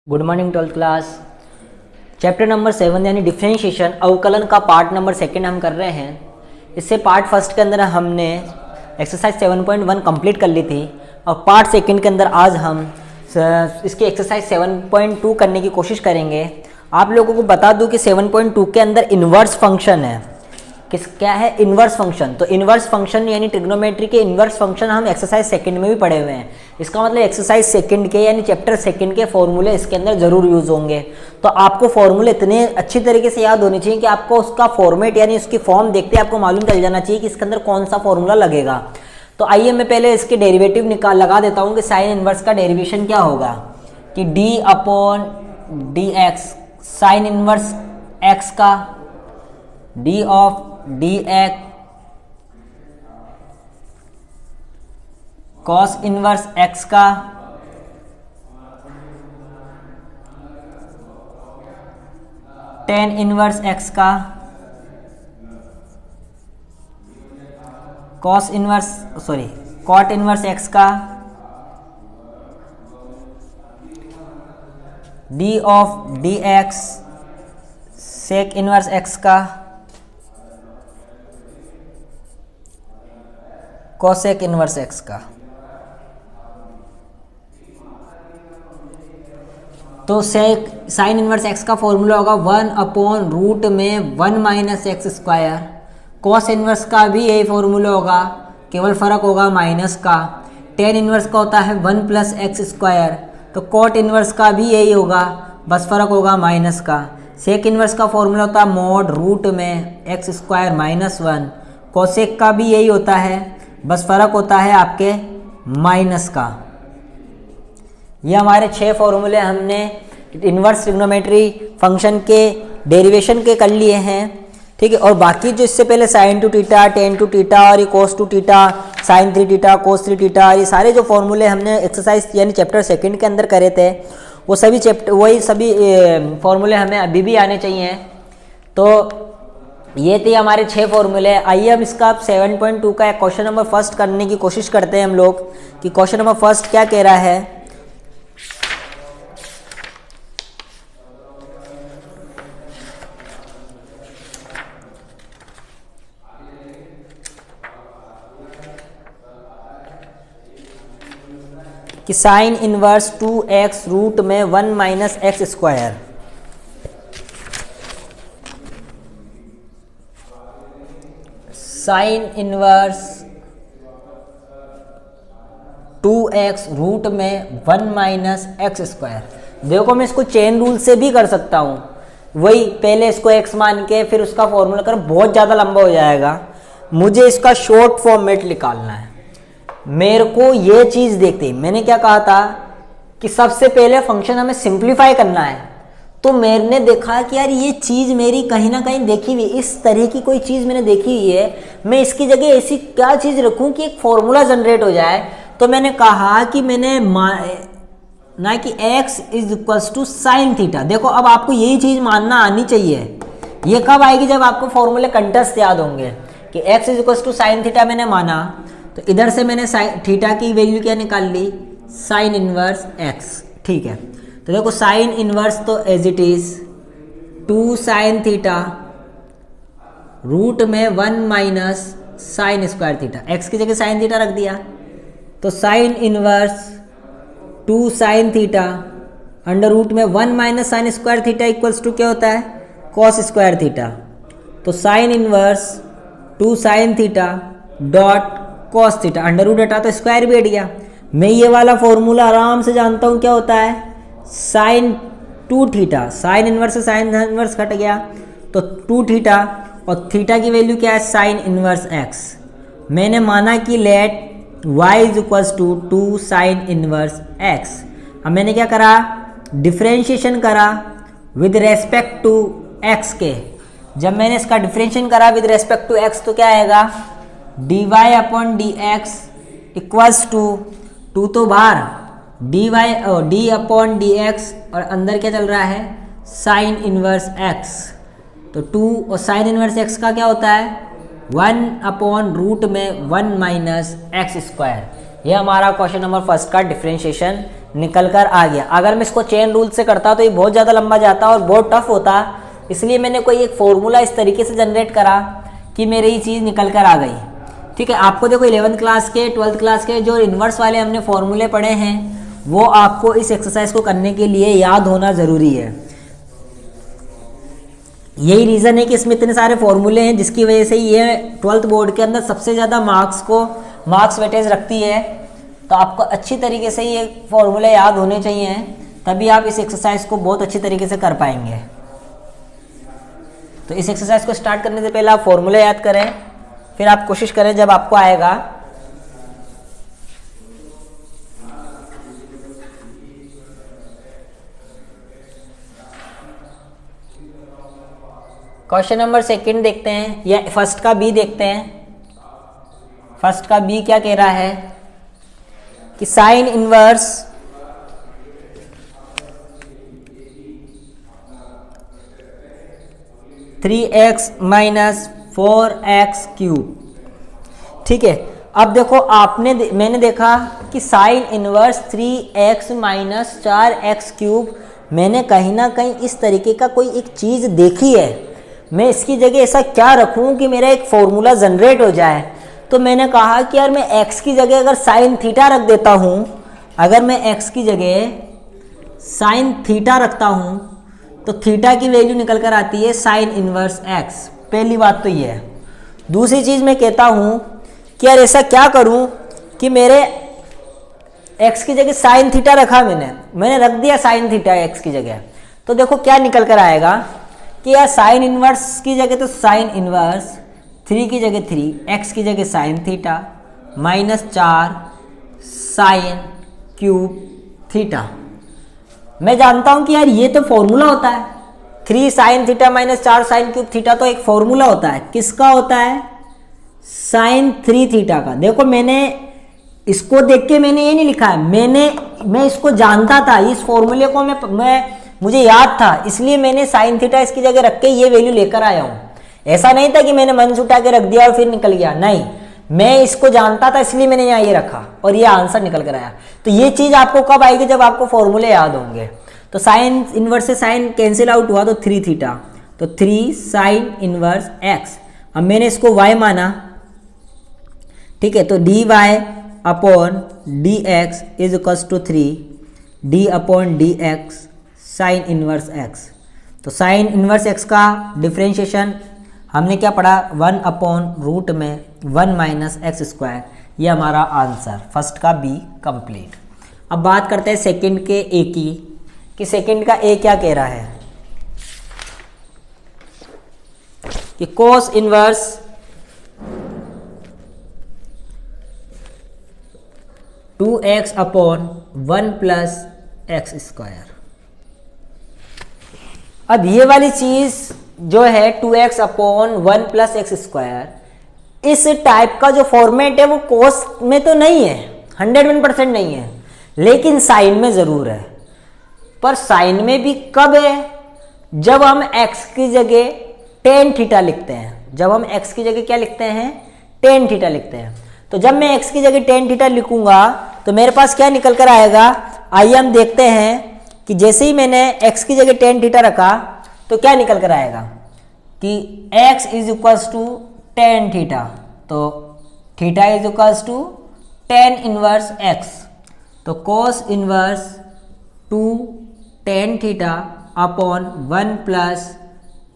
Good morning 12th class. Chapter number 7 यानी differentiation अवकलन का पार्ट नंबर 2 हम कर रहे हैं। इससे पार्ट फर्स्ट के अंदर हमने एक्सरसाइज 7.1 कंप्लीट कर ली थी और पार्ट सेकंड के अंदर आज हम इसके एक्सरसाइज 7.2 करने की कोशिश करेंगे। आप लोगों को बता दूं कि 7.2 के अंदर इन्वर्स फंक्शन है। क्या है इन्वर्स फंक्शन? तो इन्वर्स फंक्शन यानी ट्रिग्नोमेट्री के इन्वर्स फंक्शन हम एक्सरसाइज सेकंड में भी पढ़े हुए हैं। इसका मतलब एक्सरसाइज सेकंड के यानी चैप्टर सेकंड के फॉर्मूले इसके अंदर जरूर यूज होंगे। तो आपको फॉर्मूले इतने अच्छी तरीके से याद होने चाहिए कि आपको उसका फॉर्मेट यानी उसकी फॉर्म देखते आपको मालूम चल जाना चाहिए कि इसके अंदर कौन सा फॉर्मूला लगेगा। तो आइए मैं पहले इसके डेरिवेटिव लगा देता हूँ कि साइन इन्वर्स का डेरिवेशन क्या होगा कि D upon D X, sine inverse X का D of D x cos inverse X का टेन इनवर्स एक्स का कॉट इनवर्स एक्स का D of D X sec inverse X का कोसेक इनवर्स एक्स का। तो सेक साइन इनवर्स एक्स का formula होगा 1 upon root में 1 minus x square. Cos inverse का भी यही फॉर्मूला होगा, केवल फर्क होगा माइनस का। टेन इनवर्स का होता है 1 प्लस एक्स स्क्वायर, तो कॉट इनवर्स का भी यही होगा, बस फर्क होगा माइनस का। सेक इनवर्स का फॉर्मूला होता है मॉड रूट में एक्स स्क्वायर माइनस 1। कोसेक का भी यही होता है, बस फर्क होता है आपके माइनस का। ये हमारे 6 फॉर्मूले हमने इन्वर्स ट्रिग्नोमेट्री फंक्शन के डेरिवेशन के कर लिए हैं, ठीक है। और बाकी जो इससे पहले sine two theta, tan two theta और ये cos two theta, sine 3 theta, cos 3 theta, ये सारे जो फॉर्मूले हमने एक्सरसाइज यानी चैप्टर सेकंड के अंदर करे थे वो सभी सभी फॉर्मूले हमें अभी भी आने चाहिए। तो ये थे हमारे 6 फॉर्मूले। आइए अब इसका 7.2 का क्वेश्चन नंबर फर्स्ट करने की कोशिश करते हैं हम लोग कि क्वेश्चन नंबर फर्स्ट क्या कह रहा है। कि साइन इनवर्स 2x रूट में 1 minus x square sine inverse 2x root में 1 माइनस एक्स स्क्वायर। देखो मैं इसको चेन रूल से भी कर सकता हूँ, वही पहले इसको x मान के फिर उसका फॉर्मूला कर, बहुत ज़्यादा लंबा हो जाएगा। मुझे इसका शॉर्ट फॉर्मेट निकालना है। मेरे को ये चीज़ देखते मैंने क्या कहा था कि सबसे पहले फंक्शन हमें सिंप्लीफाई करना है। तो मैंने देखा कि यार ये चीज़ मेरी कहीं ना कहीं देखी हुई, इस तरह की कोई चीज़ मैंने देखी हुई है, मैं इसकी जगह ऐसी क्या चीज़ रखूं कि एक फॉर्मूला जनरेट हो जाए। तो मैंने कहा कि मैंने ना कि x is equals to sine theta. देखो अब आपको यही चीज़ मानना आनी चाहिए। ये कब आएगी? जब आपको फॉर्मूले कंटेस्ट याद होंगे कि x is equals to sine theta मैंने माना, तो इधर से मैंने थीटा की वैल्यू क्या निकाल ली? साइन इनवर्स x, ठीक है। तो देखो साइन इनवर्स तो as it is 2 sine theta root में 1 minus sine square theta, x की जगह साइन थीटा रख दिया। तो sine inverse 2 sine theta under root में 1 minus sine square theta equals to क्या होता है? Cos square theta. तो sine inverse 2 sine theta dot cos theta, under root हटा तो स्क्वायर भी हट गया। मैं ये वाला फॉर्मूला आराम से जानता हूँ क्या होता है? साइन 2 थीटा, साइन इनवर्स से साइन इनवर्स कट गया तो 2 थीटा और थीटा की वैल्यू क्या है? Sine inverse x. मैंने माना कि let y is equals to 2 sine inverse x. अब मैंने क्या करा? डिफरेंशिएशन करा विद रेस्पेक्ट टू x के। जब मैंने इसका डिफरेंशिएशन करा विद रेस्पेक्ट टू x तो क्या आएगा? dy upon D x equals to 2 तो बाहर डी अपॉन डी एक्स और अंदर क्या चल रहा है? Sine inverse x। तो 2 और साइन इनवर्स x का क्या होता है? 1 अपॉन रूट में 1 माइनस एक्स स्क्वायर। ये हमारा क्वेश्चन नंबर फर्स्ट का डिफरेंशिएशन निकल कर आ गया। अगर मैं इसको चेन रूल से करता तो ये बहुत ज़्यादा लंबा जाता और बहुत टफ होता, इसलिए मैंने कोई एक फॉर्मूला इस तरीके से जनरेट करा कि मेरी ये चीज़ निकल कर आ गई। ठीक है, आपको देखो 11th क्लास के 12th क्लास के जो इन्वर्स वाले हमने फॉर्मूले पढ़े हैं वो आपको इस एक्सरसाइज को करने के लिए याद होना ज़रूरी है। यही रीज़न है कि इसमें इतने सारे फॉर्मूले हैं जिसकी वजह से ये 12th बोर्ड के अंदर सबसे ज़्यादा मार्क्स वेटेज रखती है। तो आपको अच्छी तरीके से ये फॉर्मूले याद होने चाहिए, तभी आप इस एक्सरसाइज को बहुत अच्छी तरीके से कर पाएंगे। तो इस एक्सरसाइज को स्टार्ट करने से पहले आप फॉर्मूले याद करें, फिर आप कोशिश करें जब आपको आएगा। क्वेश्चन नंबर 2 देखते हैं या फर्स्ट का बी देखते हैं। फर्स्ट का बी क्या कह रहा है कि sine inverse three x minus 4x cube. ठीक है, अब देखो मैंने देखा कि sine inverse 3x minus 4x cube, मैंने कहीं ना कहीं इस तरीके का कोई एक चीज़ देखी है। मैं इसकी जगह ऐसा क्या रखूं कि मेरा एक फॉर्मूला जनरेट हो जाए। तो मैंने कहा कि यार मैं x की जगह अगर साइन थीटा रख देता हूं, अगर मैं x की जगह साइन थीटा रखता हूं तो थीटा की वैल्यू निकल कर आती है साइन इनवर्स x। पहली बात तो ये है। दूसरी चीज़ मैं कहता हूं कि यार ऐसा क्या करूं कि मेरे x की जगह साइन थीटा रखा, मैंने रख दिया साइन थीटा x की जगह, तो देखो क्या निकल कर आएगा कि यार साइन इनवर्स की जगह तो साइन इनवर्स 3 की जगह 3, x की जगह sine theta minus 4 sine cube theta. मैं जानता हूं कि यार ये तो फॉर्मूला होता है, 3 sine theta minus 4 sine cube theta तो एक फॉर्मूला होता है। किसका होता है? साइन 3 थीटा का। देखो मैंने इसको देख के मैंने ये नहीं लिखा है, मैं इसको जानता था, इस फॉर्मूले को मुझे याद था, इसलिए मैंने साइन थीटा इसकी जगह रख के ये वैल्यू लेकर आया हूं। ऐसा नहीं था कि मैंने मन से उठा के रख दिया और फिर निकल गया, नहीं, मैं इसको जानता था इसलिए मैंने यहाँ ये रखा और ये आंसर निकल कर आया। तो ये चीज आपको कब आएगी? जब आपको फॉर्मूले याद होंगे। तो साइन इनवर्स से साइन कैंसिल आउट हुआ तो 3 थीटा, तो 3 साइन इनवर्स एक्स। अब मैंने इसको y माना, ठीक है, तो dy अपॉन dx is equals to 3 d अपॉन dx साइन इनवर्स x। तो साइन इनवर्स x का डिफ्रेंशिएशन हमने क्या पढ़ा? 1 अपॉन रूट में 1 माइनस एक्स स्क्वायर। ये हमारा आंसर फर्स्ट का बी कंप्लीट। अब बात करते हैं सेकंड के ए की, कि सेकंड का ए क्या कह रहा है कि cos inverse two x upon 1 plus x square. अब ये वाली चीज जो है 2x upon 1 plus x square, इस टाइप का जो फॉर्मेट है वो कोस में तो नहीं है, 101% नहीं है, लेकिन साइन में जरूर है। पर साइन में भी कब है? जब हम x की जगह टेन थीटा लिखते हैं। जब हम x की जगह क्या लिखते हैं? टेन थीटा लिखते हैं। तो जब मैं x की जगह टेन थीटा लिखूंगा तो मेरे पास क्या निकल कर आएगा? आइए हम देखते हैं कि जैसे ही मैंने x की जगह टेन थीटा रखा तो क्या निकल कर आएगा कि x is equals to tan theta, तो theta is equals to tan inverse x, तो cos inverse 2 tan theta upon 1 plus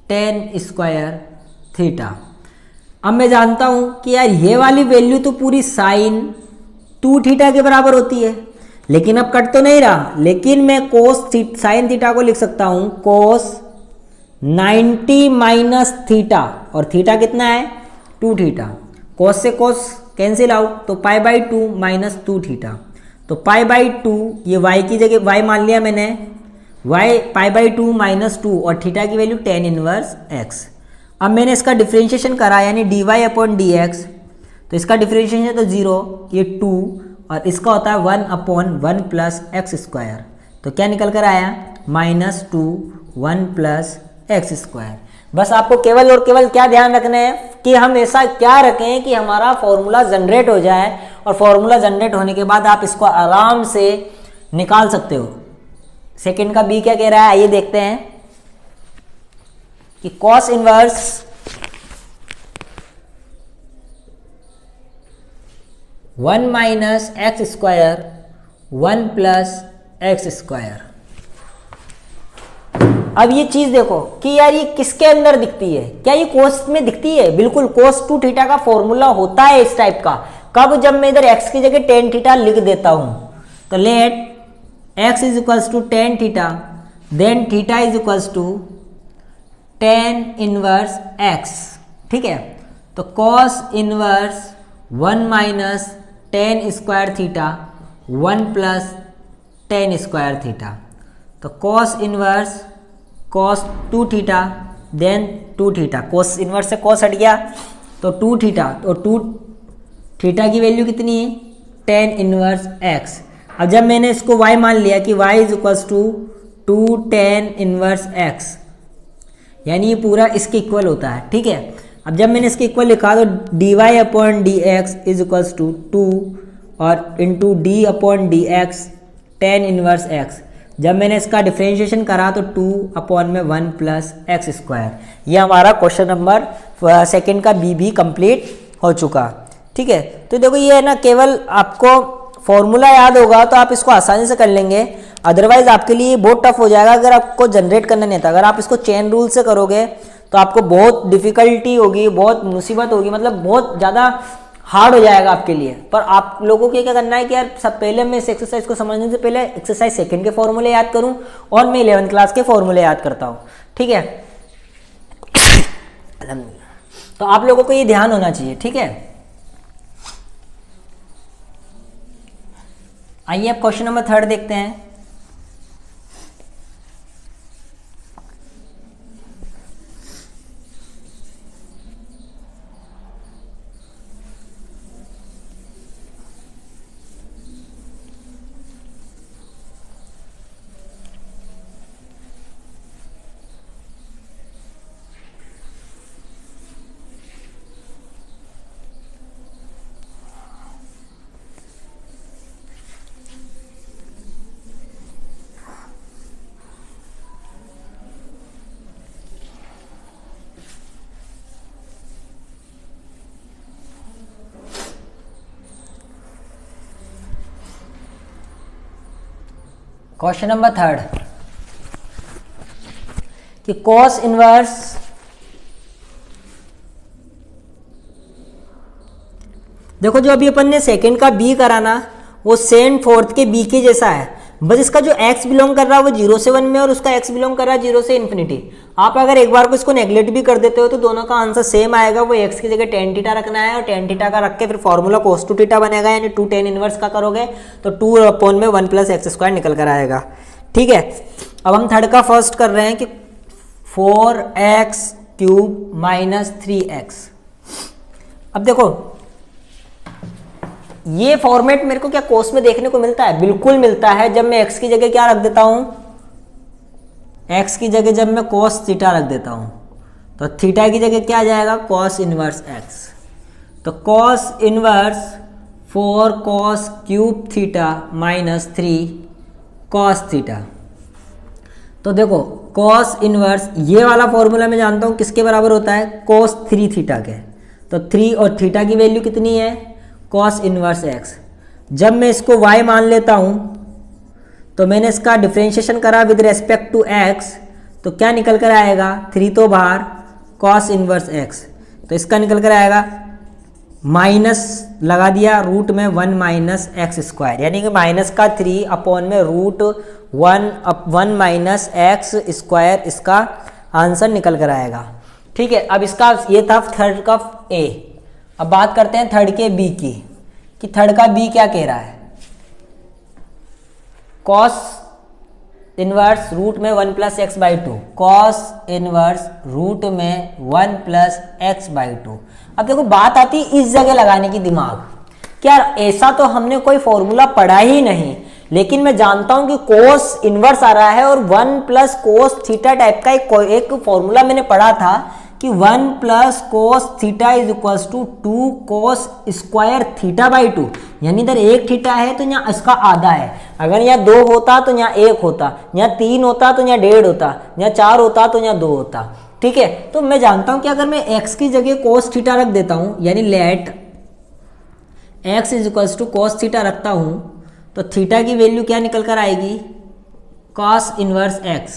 tan square theta. अब मैं जानता हूं कि यार ये वाली वैल्यू तो पूरी साइन 2 थीटा के बराबर होती है, लेकिन अब कट तो नहीं रहा, लेकिन मैं कोस साइन थीटा को लिख सकता हूं कोस 90 माइनस थीटा, और थीटा कितना है? 2 थीटा। कोस से कोस कैंसिल आउट, तो पाई बाई 2 माइनस 2 थीटा, तो पाई बाई 2, ये y की जगह y मान लिया मैंने, y पाई बाई 2 माइनस 2 और थीटा की वैल्यू टेन इनवर्स x। अब मैंने इसका डिफ्रेंशिएशन करा यानी dy अपॉन dx, तो इसका डिफ्रेंशिएशन तो 0, ये 2 और इसका होता है 1 अपॉन 1 प्लस एक्स स्क्वायर, तो क्या निकल कर आया? Minus 2 1 plus x square. बस आपको केवल और केवल क्या ध्यान रखना है कि हम ऐसा क्या रखें कि हमारा फॉर्मूला जनरेट हो जाए, और फॉर्मूला जनरेट होने के बाद आप इसको आराम से निकाल सकते हो। सेकंड का बी क्या कह रहा है, आइए देखते हैं कि cos inverse 1 minus x square 1 plus x square. अब ये चीज देखो कि यार ये किसके अंदर दिखती है, क्या ये कोस में दिखती है? बिल्कुल, कोस 2 थीटा का फॉर्मूला होता है इस टाइप का। कब? जब मैं इधर x की जगह tan थीटा लिख देता हूं। तो let x is equals to tan theta, then theta is equals to tan inverse x। ठीक है, तो cos inverse 1 minus tan square theta 1 plus tan square theta. तो cos inverse cos 2 theta then 2 theta, cos inverse से cos हट गया तो 2 theta, तो 2 theta की वैल्यू कितनी है? tan inverse x। अब जब मैंने इसको y मान लिया कि y is equals to 2 tan inverse x, यानी ये पूरा इसके इक्वल होता है। ठीक है, अब जब मैंने इसके इक्वल लिखा तो dy upon D x is equals to 2 और into d upon D x tan inverse x। जब मैंने इसका डिफरेंशिएशन करा तो 2 अपॉन में 1 प्लस एक्स स्क्वायर। ये हमारा क्वेश्चन नंबर सेकंड का बी भी कंप्लीट हो चुका। ठीक है, तो देखो ये है ना, केवल आपको फॉर्मूला याद होगा तो आप इसको आसानी से कर लेंगे, अदरवाइज आपके लिए बहुत टफ हो जाएगा अगर आपको जनरेट करना नहीं आता। अगर आप इसको चेन रूल से करोगे तो आपको बहुत डिफिकल्टी होगी, बहुत मुसीबत होगी, मतलब बहुत ज़्यादा हार्ड हो जाएगा आपके लिए। पर आप लोगों को क्या करना है कि यार सब पहले मैं इस एक्सरसाइज को समझने से पहले एक्सरसाइज सेकंड के फॉर्मूले याद करूं और मैं 11th क्लास के फॉर्मूले याद करता हूं। ठीक है, तो आप लोगों को ये ध्यान होना चाहिए। ठीक है, आइए अब क्वेश्चन नंबर 3 देखते हैं। क्वेश्चन नंबर 3 कि कॉस इनवर्स देखो, जो अभी अपन ने सेकंड का बी करा ना वो सेम फोर्थ के बी के जैसा है, बस इसका जो x बिलोंग कर रहा है वो 0 से 1 में और उसका x बिलोंग कर रहा है 0 से इन्फिनिटी। आप अगर एक बार को इसको नेग्लेक्ट भी कर देते हो तो दोनों का आंसर सेम आएगा। वो x की जगह tan थीटा रखना है और tan थीटा का रख के फिर फॉर्मूला cos 2 थीटा बनेगा, यानी 2 tan इनवर्स का करोगे तो 2 अपॉन में 1 प्लस एक्स स्क्वायर निकल कर आएगा। ठीक है, अब हम थर्ड का फर्स्ट कर रहे हैं कि 4x क्यूब माइनस 3x। अब देखो ये फॉर्मेट मेरे को क्या कोस में देखने को मिलता है? बिल्कुल मिलता है। जब मैं x की जगह क्या रख देता हूं, x की जगह जब मैं cos थीटा रख देता हूं तो थीटा की जगह क्या आ जाएगा? cos inverse x। तो cos inverse 4 cos cube theta minus 3 cos theta. तो देखो cos इनवर्स ये वाला फॉर्मूला मैं जानता हूं किसके बराबर होता है? cos 3 थीटा के। तो 3 और थीटा की वैल्यू कितनी है? cos inverse x। जब मैं इसको y मान लेता हूं तो मैंने इसका डिफरेंशिएशन करा विद रेस्पेक्ट टू x, तो क्या निकल कर आएगा? 3 तो बाहर, cos इनवर्स x, तो इसका निकल कर आएगा माइनस लगा दिया रूट में 1 माइनस एक्स स्क्वायर, यानी कि माइनस का 3 अपॉन में रूट 1 माइनस एक्स स्क्वायर, इसका आंसर निकल कर आएगा। ठीक है, अब इसका ये था थर्ड का ए। अब बात करते हैं थर्ड के बी की कि थर्ड का बी क्या कह रहा है? cos इनवर्स रूट में 1 plus x by 2, cos inverse root में 1 प्लस एक्स बाई 2। अब देखो बात आती है इस जगह लगाने की दिमाग, क्या ऐसा तो हमने कोई फॉर्मूला पढ़ा ही नहीं, लेकिन मैं जानता हूं कि कोस इनवर्स आ रहा है और 1 प्लस कोस थीटा टाइप का एक फॉर्मूला मैंने पढ़ा था कि 1 plus cos theta is equals to 2 cos square theta by 2, यानी इधर 1 थीटा है तो यहाँ इसका आधा है। अगर यहाँ 2 होता तो यहाँ 1 होता, यहाँ 3 होता तो यहाँ 1.5 होता, यहाँ 4 होता तो यहाँ 2 होता। ठीक है, तो मैं जानता हूँ कि अगर मैं x की जगह कोस थीटा रख देता हूँ, यानी let x is equals to cos theta रखता हूँ, तो थीटा की वैल्यू क्या निकल कर आएगी, कॉस इनवर्स x।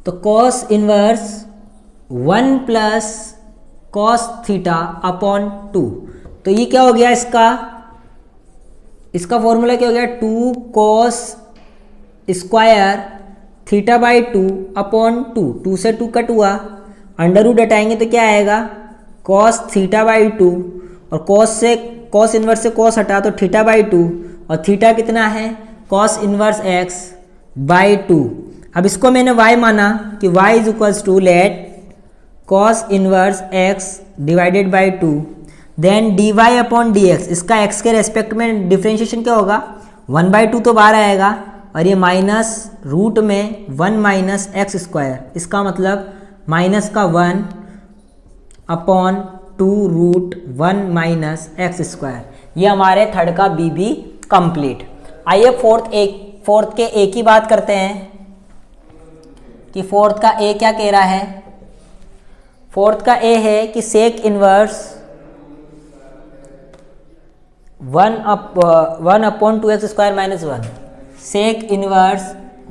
तो cos inverse 1 plus cos theta upon 2, तो ये क्या हो गया, इसका फॉर्मूला क्या हो गया, 2 cos square theta by 2 upon 2 से 2 कट हुआ, अंडर रूट हटाएंगे तो क्या आएगा, कॉस थीटा बाई 2, और कॉस इनवर्स से कॉस हटा तो थीटा बाई 2, और थीटा कितना है, कॉस इनवर्स x बाई 2। अब इसको मैंने y माना कि y is equals to let cos inverse x divided by 2, then d y upon D x, इसका x के रेस्पेक्ट में डिफ्रेंशिएशन क्या होगा, 1/2 तो बाहर आएगा, और ये माइनस रूट में 1 माइनस एक्स स्क्वायर, इसका मतलब माइनस का 1 upon 2 root 1 minus x square. ये हमारे थर्ड का बी भी कंप्लीट। आइए फोर्थ के ए की बात करते हैं कि फोर्थ का ए क्या कह रहा है। फोर्थ का ए है कि sec inverse 1 upon 2x square minus 1, sec inverse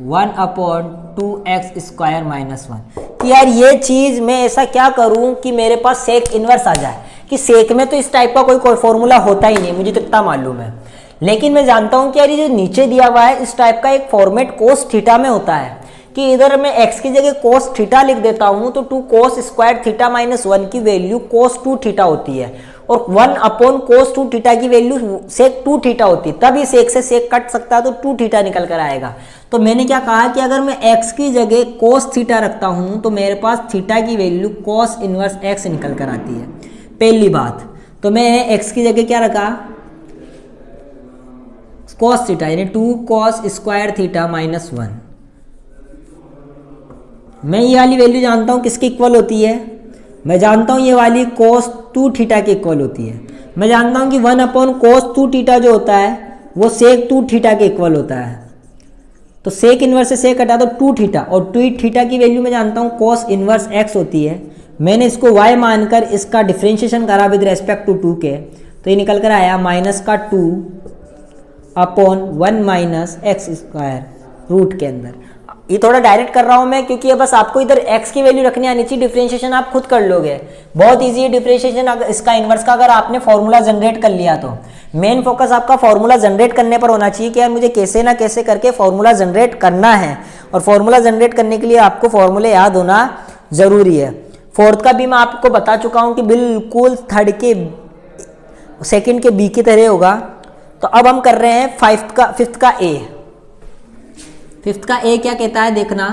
1 upon 2x square minus 1। कि यार ये चीज़ मैं ऐसा क्या करूं कि मेरे पास सेक इनवर्स आ जाए, कि सेक में तो इस टाइप का कोई फॉर्मूला होता ही नहीं, मुझे तो इतना मालूम है, लेकिन मैं जानता हूं कि यार ये जो नीचे दिया हुआ है इस टाइप का एक फॉर्मेट कोस थीटा में होता है, कि इधर मैं x की जगह कोस थीटा लिख देता हूं तो 2 कोस स्क्वायर थीटा माइनस 1 की वैल्यू कोस 2 थीटा होती है, और 1 अपॉन कोस 2 थीटा की वैल्यू सेक 2 थीटा होती है, तब ये सेक से सेक कट सकता है तो 2 थीटा निकल कर आएगा। तो मैंने क्या कहा कि अगर मैं x की जगह कोस थीटा रखता हूं तो मेरे पास थीटा की वैल्यू कोस इनवर्स x निकल कर आती है। पहली बात तो मैं x की जगह क्या रखा, कोस थीटा, यानी 2 कोस स्क्वायर थीटा माइनस 1। मैं ये वाली वैल्यू जानता हूँ किसकी इक्वल होती है, मैं जानता हूँ ये वाली कोस 2 थीटा की इक्वल होती है। मैं जानता हूँ कि 1 अपॉन कोस 2 थीटा जो होता है वो सेक 2 थीटा के इक्वल होता है, तो सेक इनवर्स से सेक हटा तो 2 थीटा, और 2 थीटा की वैल्यू मैं जानता हूँ कोस इनवर्स x होती है। मैंने इसको y मानकर इसका डिफ्रेंशिएशन करा विद रेस्पेक्ट टू 2 के, तो ये निकल कर आया माइनस का 2 upon 1 minus x square root के अंदर। ये थोड़ा डायरेक्ट कर रहा हूं मैं क्योंकि ये बस आपको इधर x की वैल्यू रखनी आनी चाहिए, डिफरेंशिएशन आप खुद कर लोगे, बहुत इजी है डिफरेंशिएशन इसका इनवर्स का। अगर आपने फॉर्मूला जनरेट कर लिया तो मेन फोकस आपका फॉर्मूला जनरेट करने पर होना चाहिए कि यार मुझे कैसे ना कैसे करके फॉर्मूला जनरेट करना है, और फॉर्मूला जनरेट करने के लिए आपको फॉर्मूले याद होना जरूरी है। फोर्थ का भी मैं आपको बता चुका हूँ कि बिल्कुल थर्ड के सेकेंड के बी की तरह होगा। तो अब हम कर रहे हैं फिफ्थ का ए। फिफ्थ का ए क्या कहता है देखना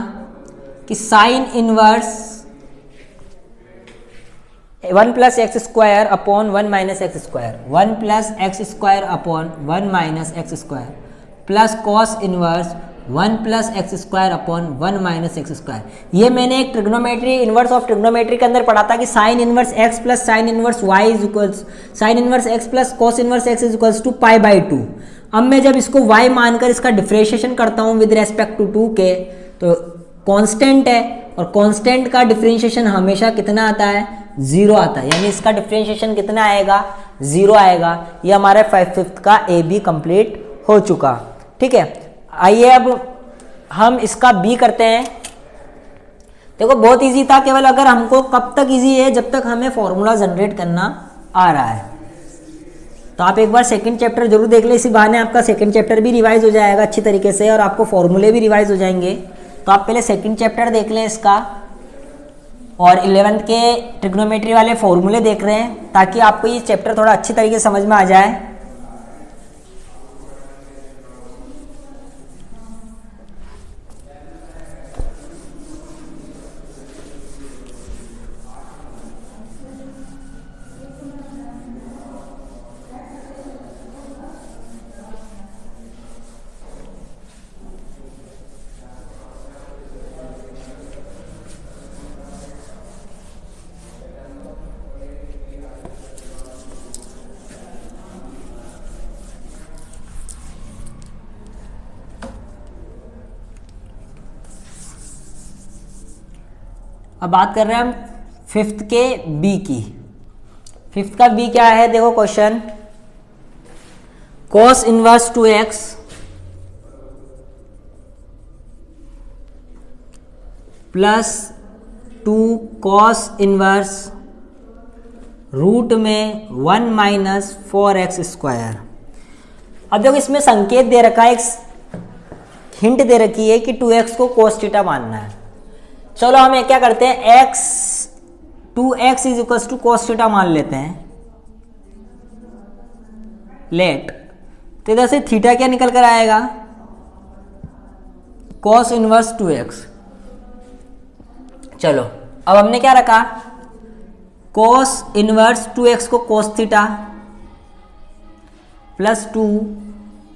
कि sine inverse 1 plus x square upon 1 minus x square, 1 plus x square upon 1 minus x square plus cos inverse 1 plus x square upon 1 minus x square. ये मैंने एक ट्रिग्नोमेट्री इनवर्स ऑफ ट्रिग्नोमेट्री के अंदर पढ़ा था कि sine inverse x plus sine inverse y is equals sine inverse x plus cos inverse x is equals to pi by 2। अब मैं जब इसको y मानकर इसका डिफरेंशिएशन करता हूँ विद रेस्पेक्ट टू 2 के, तो कांस्टेंट है और कांस्टेंट का डिफरेंशिएशन हमेशा कितना आता है, 0 आता है, यानी इसका डिफरेंशिएशन कितना आएगा, 0 आएगा। ये हमारे फिफ्थ का ए बी कंप्लीट हो चुका। ठीक है, आइए अब हम इसका बी करते हैं। देखो बहुत इजी था, केवल अगर हमको कब तक इजी है, जब तक हमें फॉर्मूला जनरेट करना आ रहा है। तो आप एक बार सेकंड चैप्टर जरूर देख ले, इसी बहाने आपका सेकंड चैप्टर भी रिवाइज हो जाएगा अच्छी तरीके से और आपको फॉर्मूले भी रिवाइज हो जाएंगे। तो आप पहले सेकंड चैप्टर देख लें इसका, और 11th के ट्रिग्नोमेट्री वाले फॉर्मूले देख रहे हैं ताकि आपको ये चैप्टर थोड़ा अच्छी तरीके से समझ में आ जाए। अब बात कर रहे हैं हम फिफ्थ के बी की। फिफ्थ का बी क्या है, देखो question, cos inverse 2x plus 2 cos inverse root में 1 माइनस 4x स्क्वायर। अब देखो इसमें संकेत दे रखा है, एक हिंट दे रखी है कि 2x को cos थीटा मानना है। चलो हम क्या करते हैं, 2x is equal to cos theta मान लेते हैं, लेट। तो इधर से थीटा क्या निकल कर आएगा, cos इनवर्स 2x। चलो अब हमने क्या रखा, cos इनवर्स 2x को cos theta plus 2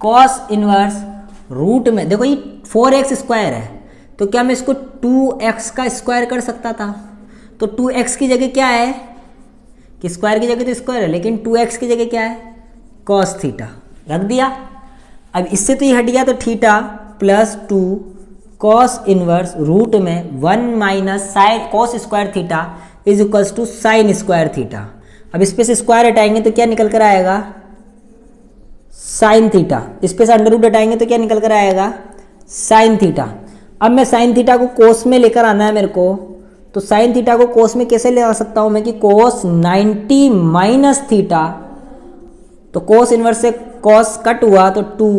cos inverse root में, देखो ये 4x स्क्वायर है तो क्या मैं इसको 2x का स्क्वायर कर सकता था, तो 2x की जगह क्या है, कि स्क्वायर की जगह तो स्क्वायर है, लेकिन 2x की जगह क्या है, cos थीटा रख दिया। अब इससे तो ये हट गया, तो theta plus 2 cos inverse root में 1 minus sine cos square theta is equals to sine square theta. अब इस पे से स्क्वायर हटाएंगे तो क्या निकल कर आएगा, साइन थीटा। इस पे से अंडर रूट हटाएंगे तो क्या निकल कर आएगा, साइन थीटा। अब मैं साइन थीटा को कोस में लेकर आना है मेरे को, तो साइन थीटा को कोस में कैसे ले आ सकता हूं मैं, कि कोस 90 माइनस थीटा, तो कोस इनवर्स से कोस कट हुआ तो 2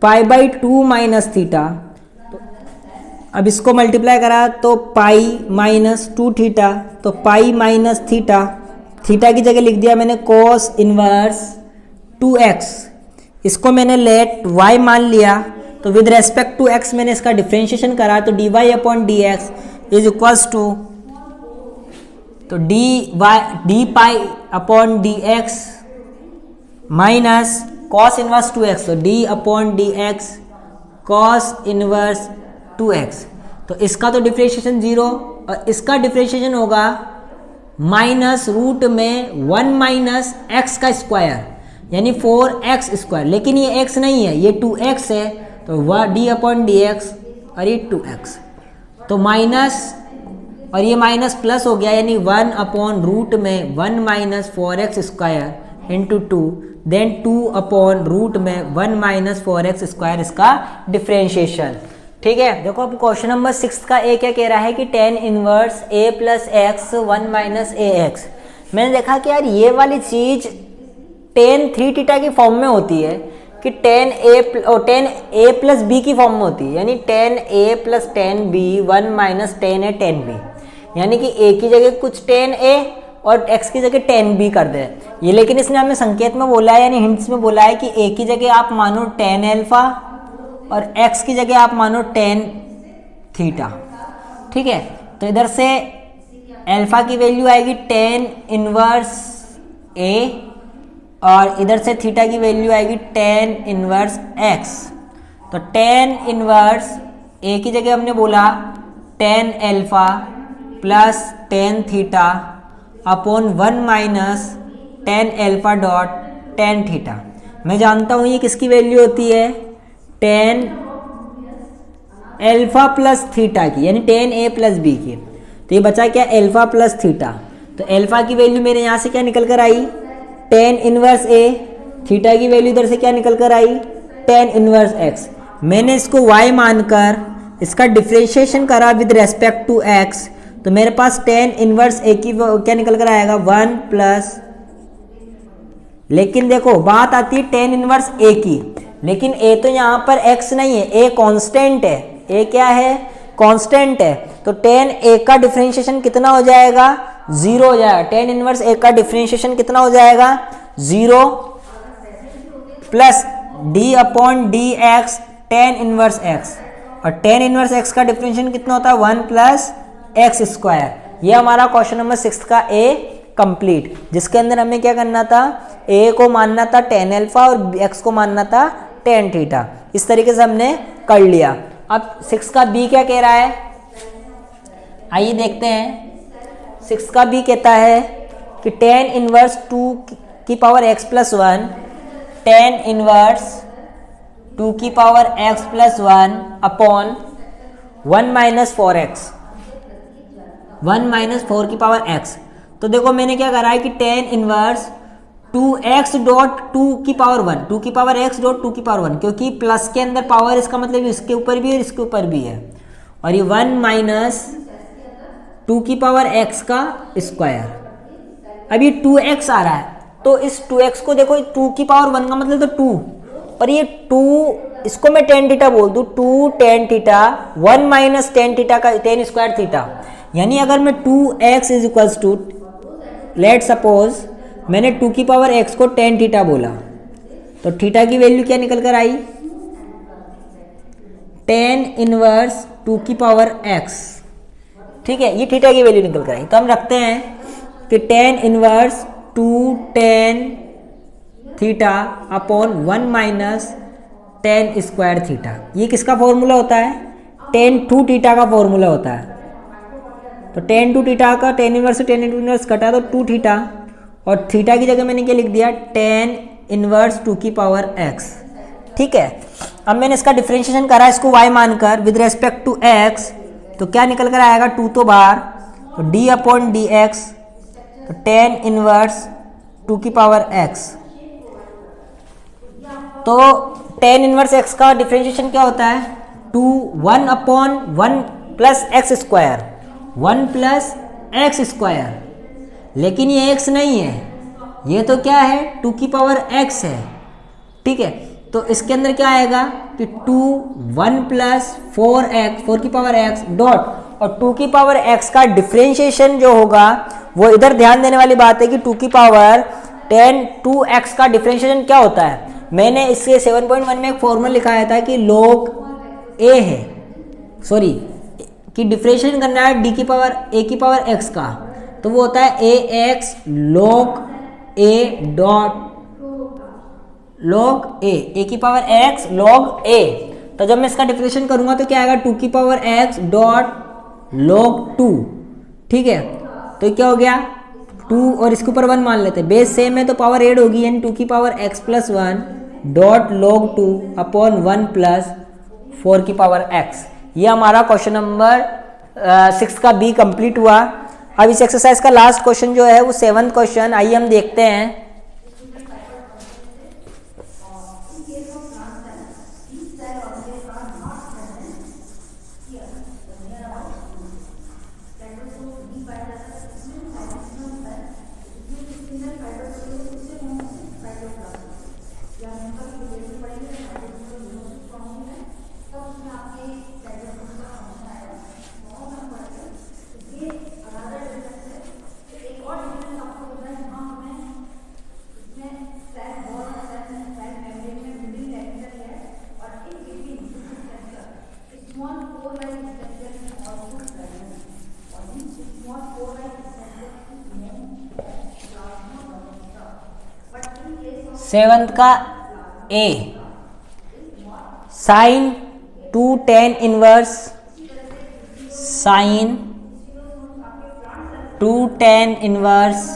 पाई बाई 2 माइनस थीटा। अब इसको मल्टीप्लाई करा तो पाई माइनस 2 थीटा, तो पाई माइनस थीटा, थीटा की जगह लिख दिया मैंने कोस इनवर्स 2x। इसको मैंने लेट y मान लिया, तो विद रेस्पेक्ट टू x मैंने इसका डिफ्रेंशिएशन करा, तो dy upon D x is equals to, तो d pi upon D x minus cos inverse 2x, तो d upon D x cos inverse 2x। तो इसका तो डिफ्रेंशिएशन 0 और इसका डिफ्रेंशिएशन होगा माइनस रूट में 1 माइनस एक्स का स्क्वायर, यानी 4x स्क्वायर, लेकिन ये x नहीं है, ये 2x है, तो वह डी अपॉन डी एक्स और ये 2x, तो माइनस और ये माइनस प्लस हो गया, यानी 1 अपॉन रूट में 1 minus 4x square into 2, then 2 upon root में 1 माइनस 4x स्क्वायर इसका डिफ्रेंशिएशन। ठीक है, देखो अब क्वेश्चन नंबर 6 का ए क्या कह रहा है कि tan inverse a plus x 1 minus A x. मैंने देखा कि यार ये वाली चीज tan 3 थीटा की फॉर्म में होती है, कि tan a प्लस b की फॉर्म में होती है, यानी tan a plus tan b 1 minus tan a tan b, यानी कि a की जगह कुछ tan a और x की जगह tan b कर दे ये। लेकिन इसने हमें संकेत में बोला है, यानी हिंट्स में बोला है कि a की जगह आप मानो tan अल्फा और x की जगह आप मानो tan थीटा। ठीक है, तो इधर से अल्फा की वैल्यू आएगी tan इनवर्स a और इधर से थीटा की वैल्यू आएगी tan इनवर्स x। तो tan इनवर्स a की जगह हमने बोला tan alpha plus tan theta upon 1 minus tan alpha dot tan theta. मैं जानता हूँ ये किसकी वैल्यू होती है, tan अल्फा प्लस थीटा की, यानी tan a प्लस b की। तो ये बचा क्या, अल्फा प्लस थीटा। तो अल्फा की वैल्यू मेरे यहाँ से क्या निकल कर आई, tan इनवर्स a, थीटा की वैल्यू इधर से क्या निकल कर आई, tan इनवर्स x। मैंने इसको y मानकर इसका डिफ्रेंशिएशन करा विद रेस्पेक्ट टू x, तो मेरे पास tan इनवर्स a की क्या निकल कर आएगा 1 प्लस, लेकिन देखो बात आती है tan इनवर्स a की, लेकिन a तो यहाँ पर x नहीं है, a कांस्टेंट है, a क्या है, कांस्टेंट है। तो tan a का डिफरेंशिएशन कितना हो जाएगा, 0 हो जाएगा। tan इनवर्स a का डिफरेंशिएशन कितना हो जाएगा, 0 plus d upon D x tan inverse x, और tan इनवर्स x का डिफरेंशिएशन कितना होता है, 1 प्लस एक्स स्क्वायर। ये हमारा क्वेश्चन नंबर 6 का a कंप्लीट, जिसके अंदर हमें क्या करना था, a को मानना था tan अल्फा और x को मानना था tan थीटा। इस तरीके से हमने कर लिया। अब 6 का b क्या कह रहा है, आइए देखते हैं। 6 का b कहता है कि tan इनवर्स 2 की power x plus 1, tan inverse 2 की power x plus 1 upon 1 minus 4x। 1 minus 4 की पावर x। तो देखो मैंने क्या करा है कि tan इनवर्स 2x डॉट 2 की पावर 1, 2 की पावर x डॉट 2 की पावर 1, क्योंकि प्लस के अंदर पावर इसका मतलब इसके ऊपर भी है और इसके ऊपर भी है, और ये 1 माइनस 2 की पावर x का स्क्वायर। अब ये 2x आ रहा है, तो इस 2x को देखो 2 की पावर 1 का मतलब तो 2, और ये 2 इसको मैं tan थीटा बोल दूँ, 2 tan theta 1 minus tan theta का tan स्क्वायर थीटा, यानी अगर मैं 2x is equals to, let suppose मैंने 2 की पावर x को tan थीटा बोला, तो थीटा की वैल्यू क्या निकल कर आई, tan इनवर्स 2 की पावर x। ठीक है, ये थीटा की वैल्यू निकल कर आई। तो हम रखते हैं कि tan inverse 2 tan theta upon 1 minus tan square theta, ये किसका फॉर्मूला होता है, tan 2 थीटा का फॉर्मूला होता है। तो tan 2 थीटा का tan इनवर्स से tan इनवर्स कटा तो 2 थीटा, और थीटा की जगह मैंने क्या लिख दिया, tan इनवर्स 2 की पावर x। ठीक है, अब मैंने इसका डिफरेंशिएशन करा इसको y मानकर विद रेस्पेक्ट टू x, तो क्या निकल कर आएगा, 2 तो बाहर, तो d अपॉन डी एक्स, तो tan इनवर्स 2 की पावर x। तो tan इनवर्स x का डिफरेंशिएशन क्या होता है, 1 upon 1 plus x square, 1 plus x square, लेकिन ये x नहीं है, ये तो क्या है 2 की पावर x है। ठीक है, तो इसके अंदर क्या आएगा कि 2 1 प्लस 4x 4 की पावर x डॉट, और 2 की पावर x का डिफरेंशिएशन जो होगा वो इधर ध्यान देने वाली बात है कि 2 की पावर tan 2x का डिफरेंशिएशन क्या होता है। मैंने इससे 7.1 में एक फॉर्मूला लिखाया था कि log a है, सॉरी कि डिफरेंशिएशन करना है d की पावर a की पावर x का, तो वो होता है ax log a dot log a की पावर x log a। तो जब मैं इसका डिफरेंशिएशन करूंगा तो क्या आएगा, 2 की पावर x डॉट log 2। ठीक है, तो क्या हो गया 2 और इसके ऊपर 1 मान लेते हैं, बेस सेम है तो पावर ऐड होगी, यानी 2 की power x plus 1 dot log 2 upon 1 plus 4 की पावर x। ये हमारा क्वेश्चन नंबर 6 का बी कंप्लीट हुआ। अब इस एक्सरसाइज का लास्ट क्वेश्चन जो है वो 7th क्वेश्चन, आइए हम देखते हैं। सेवंथ का a, sine 2 tan inverse sine 2 tan inverse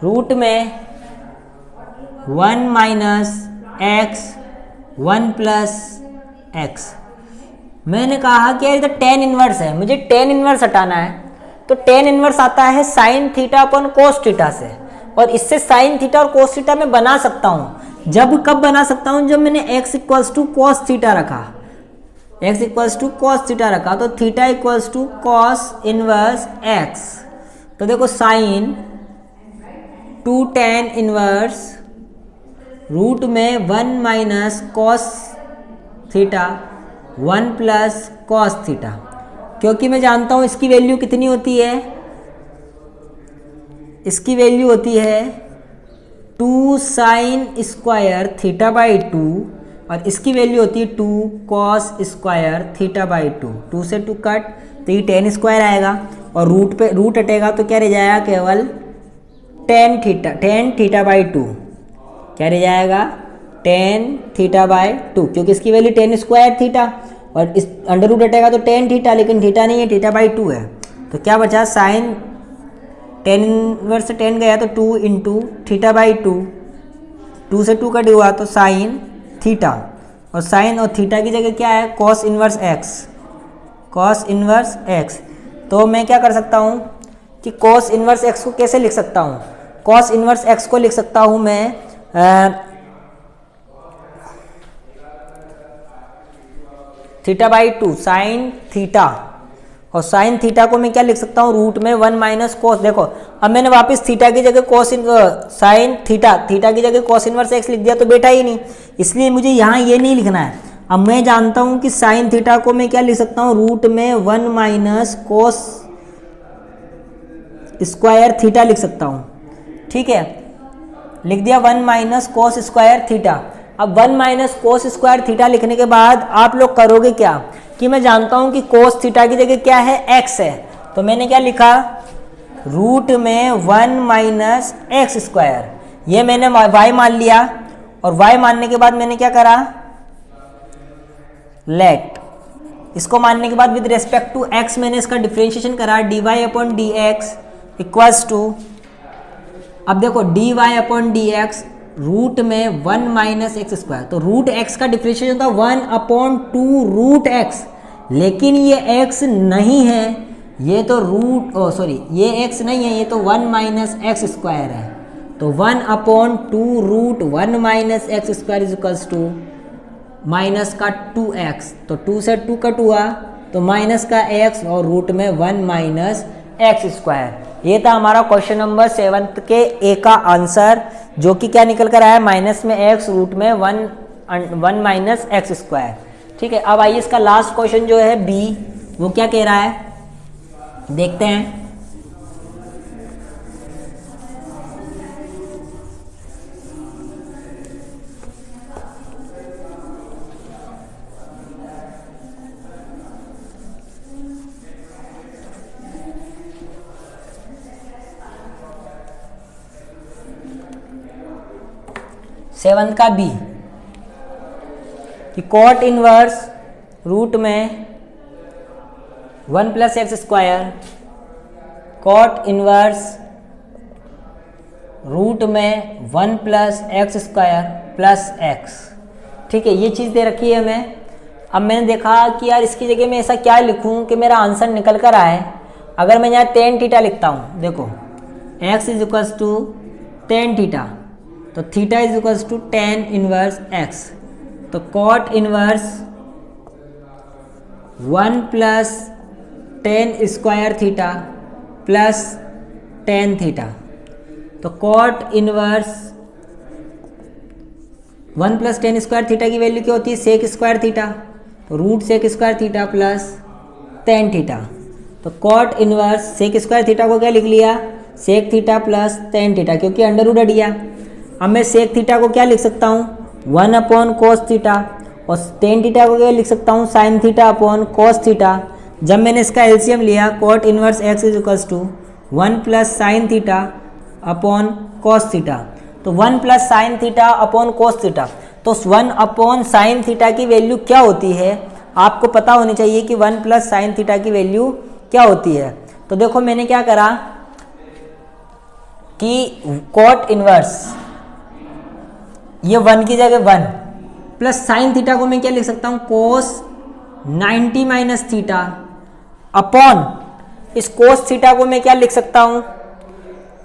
root में 1 माइनस एक्स 1 प्लस एक्स। मैंने कहा कि यार इधर tan इनवर्स है, मुझे tan इनवर्स हटाना है, तो tan इनवर्स आता है साइन थीटा अपन कोस थीटा से, और इससे साइन थीटा और कोस थीटा मैं बना सकता हूँ। जब कब बना सकता हूँ, जब मैंने x equals to cos theta रखा, x equals to cos theta रखा, तो theta equals to cos inverse x। तो देखो साइन 2 tan इनवर्स रूट में 1 minus cos theta 1 plus cos theta, क्योंकि मैं जानता हूँ इसकी वैल्यू कितनी होती है, इसकी वैल्यू होती है 2 साइन स्क्वायर थीटा बाई 2, और इसकी वैल्यू होती है 2 कॉस स्क्वायर थीटा बाई 2। 2 से 2 कट, तो ये tan स्क्वायर आएगा, और रूट पे रूट हटेगा तो क्या रह जाएगा, केवल tan थीटा बाई 2। क्या रह जाएगा, tan थीटा बाई 2, क्योंकि इसकी वैल्यू tan स्क्वायर थीटा, और इस अंडर रूट हटेगा तो tan थीटा, लेकिन थीटा नहीं है, थीटा बाई 2 है। तो क्या बचा, साइन tan इनवर्स से tan गया तो 2 इंटू थीटा बाई 2, 2 से 2 कट हुआ तो साइन थीटा, और साइन और थीटा की जगह क्या है, cos inverse x, cos inverse x. तो मैं क्या कर सकता हूँ कि cos इनवर्स x को कैसे लिख सकता हूँ? cos इनवर्स x को लिख सकता हूँ मैं थीटा बाई 2 साइन थीटा, और साइन थीटा को मैं क्या लिख सकता हूँ? रूट में 1 माइनस कोस। देखो अब मैंने वापस थीटा की जगह कोस साइन थीटा की जगह कोस इनवर्स एक्स लिख दिया तो बेटा ही नहीं, इसलिए मुझे यहाँ ये नहीं लिखना है। अब मैं जानता हूँ कि साइन थीटा को मैं क्या लिख सकता हूँ? रूट में 1 माइनस कोस स्क्वायर थीटा लिख सकता हूँ। ठीक है, लिख दिया 1 माइनस कोस स्क्वायर थीटा। अब 1 माइनस कोस स्क्वायर थीटा लिखने के बाद आप लोग करोगे क्या कि मैं जानता हूं कि कोस थीटा की जगह क्या है? x है, तो मैंने क्या लिखा? रूट में 1 माइनस एक्स स्क्वायर, ये मैंने y मान लिया, और y मानने के बाद मैंने क्या करा? लेट, इसको मानने के बाद विद रेस्पेक्ट टू x मैंने इसका डिफरेंशिएशन करा, dy upon D x equals to, अब देखो dy upon D x root में 1 माइनस एक्स स्क्वायर, तो रूट एक्स का डिफरेंशिएशन था 1 अपॉन 2 रूट एक्स, लेकिन ये x नहीं है, ये तो ये x नहीं है, ये तो 1 माइनस एक्स स्क्वायर है, तो 1 upon 2 root 1 minus x square is equals to minus का 2x, तो 2 से 2 कट हुआ तो माइनस का x और रूट में 1 माइनस एक्स स्क्वायर। ये था हमारा क्वेश्चन नंबर 7 के ए का आंसर, जो कि क्या निकल कर आया? माइनस में x रूट में 1 माइनस एक्स स्क्वायर। ठीक है, अब आइए इसका लास्ट क्वेश्चन जो है बी, वो क्या कह रहा है देखते हैं। सेवंथ का बी कि कॉट इनवर्स रूट में 1 plus x square, cot inverse root में 1 plus x square plus x. ठीक है, ये चीज़ दे रखी है हमें। अब मैंने देखा कि यार इसकी जगह मैं ऐसा क्या लिखूं कि मेरा आंसर निकल कर आए। अगर मैं यहाँ टेन थीटा लिखता हूँ, देखो x is equals to tan theta, तो theta is equals to tan inverse x, तो cot inverse 1 plus tan square theta plus tan theta, तो cot inverse 1 plus tan square theta की वैल्यू क्या होती है? सेक स्क्वायर थीटा, तो root sec square theta plus tan theta, तो cot inverse sec square theta को क्या लिख लिया? Sec theta plus tan theta, क्योंकि अंडर रूट हट गया। अब मैं सेक थीटा को क्या लिख सकता हूँ? 1 अपॉन कोस थीटा, और टेन थीटा को क्या लिख सकता हूँ? Sine theta upon cos theta. जब मैंने इसका एलसीएम लिया, cot inverse x is equals to 1 plus sine theta upon cos theta, तो 1 plus sine theta upon cos theta, तो 1 अपॉन साइन थीटा की वैल्यू क्या होती है? आपको पता होनी चाहिए कि 1 प्लस साइन थीटा की वैल्यू क्या होती है। तो देखो मैंने क्या करा कि कॉट इनवर्स ये 1 की जगह 1 प्लस साइन थीटा को मैं क्या लिख सकता हूँ? कोस 90 माइनस थीटा अपॉन इस कोस थीटा को मैं क्या लिख सकता हूँ?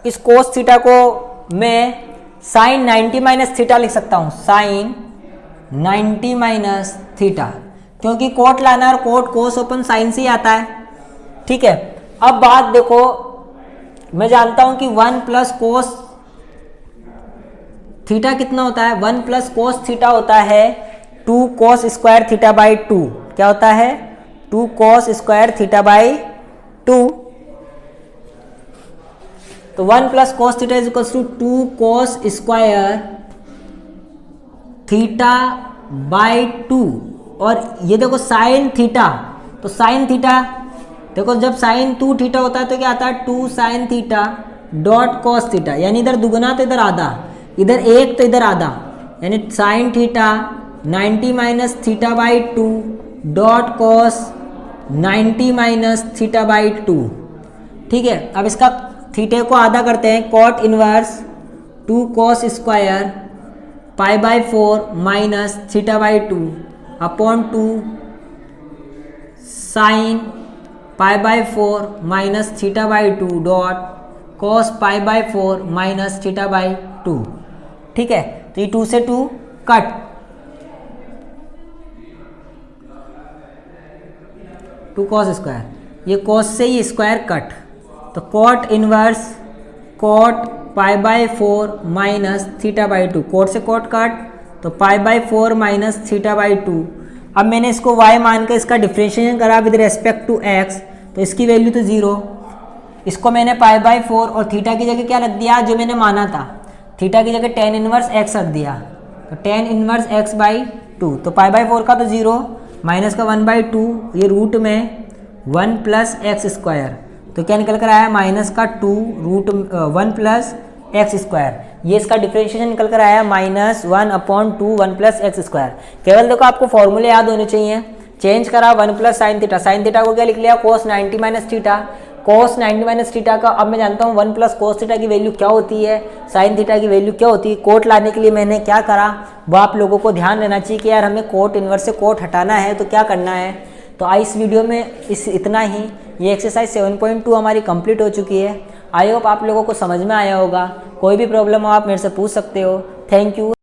इस कोस थीटा को मैं साइन 90 माइनस थीटा लिख सकता हूँ, साइन 90 माइनस थीटा, क्योंकि कोट लाना और कोट कोस ओपन साइन से ही आता है। ठीक है, अब बात देखो, मैं जानता हूँ कि 1 प्लस कोस थीटा कितना होता है? 1 प्लस कोस थीटा होता है 2 कोस स्क्वायर थीटा बाई 2। क्या होता है? 2 कोस स्क्वायर थीटा बाई 2। तो 1 plus cos theta is equals to 2 cos square theta by 2, और ये देखो साइन थीटा, तो साइन थीटा देखो जब साइन 2 थीटा होता है तो क्या आता है? 2 sine theta dot cos theta, यानी इधर दुगना तो इधर आधा, इधर एक तो इधर आधा, यानी sine theta 90 minus theta by 2 dot cos 90 minus theta by 2। ठीक है, अब इसका थीटे को आधा करते हैं, cot inverse 2 cos square pi by 4 minus theta by 2 upon 2 sine pi by 4 minus theta by 2 dot cos pi by 4 minus theta by 2। ठीक है, तो ये 2 से 2 कट, 2 कॉस स्क्वायर, ये कॉस से ये स्क्वायर कट, तो cot inverse cot pi by 4 minus theta by 2, cot से कॉट कट, तो pi by 4 minus theta by 2। अब मैंने इसको y मान कर इसका डिफ्रेंशिएशन करा विद रेस्पेक्ट टू x, तो इसकी वैल्यू तो 0, इसको मैंने पाई बाई 4 और थीटा की जगह क्या रख दिया जो मैंने माना था, थीटा की जगह tan इनवर्स x रख दिया, तो tan इनवर्स x बाई 2, तो पाई बाई 4 का तो 0 माइनस का 1 बाई 2, ये रूट में 1 प्लस एक्स स्क्वायर, तो क्या निकल कर आया माइनस का 2 रूट 1 प्लस एक्स स्क्वायर, ये इसका डिफरेंशिएशन निकल कर आया माइनस 1/2 1 प्लस एक्स स्क्वायर। केवल देखो आपको फॉर्मूले याद होने चाहिए, चेंज करा 1 plus sine theta, sine theta को क्या लिख लिया कोस 90 माइनस थीटा, कोस 90 माइनस थीटा का अब मैं जानता हूँ 1 प्लस कोस थीटा की वैल्यू क्या होती है, साइन थीटा की वैल्यू क्या होती है। कोट लाने के लिए मैंने क्या करा वो आप लोगों को ध्यान रहना चाहिए कि यार हमें कोट इनवर्स से कोट हटाना है तो क्या करना है। तो आज इस वीडियो में इतना ही, ये एक्सरसाइज 7.2 हमारी कंप्लीट हो चुकी है। आई होप आप लोगों को समझ में आया होगा। कोई भी प्रॉब्लम हो आप मेरे से पूछ सकते हो। Thank you.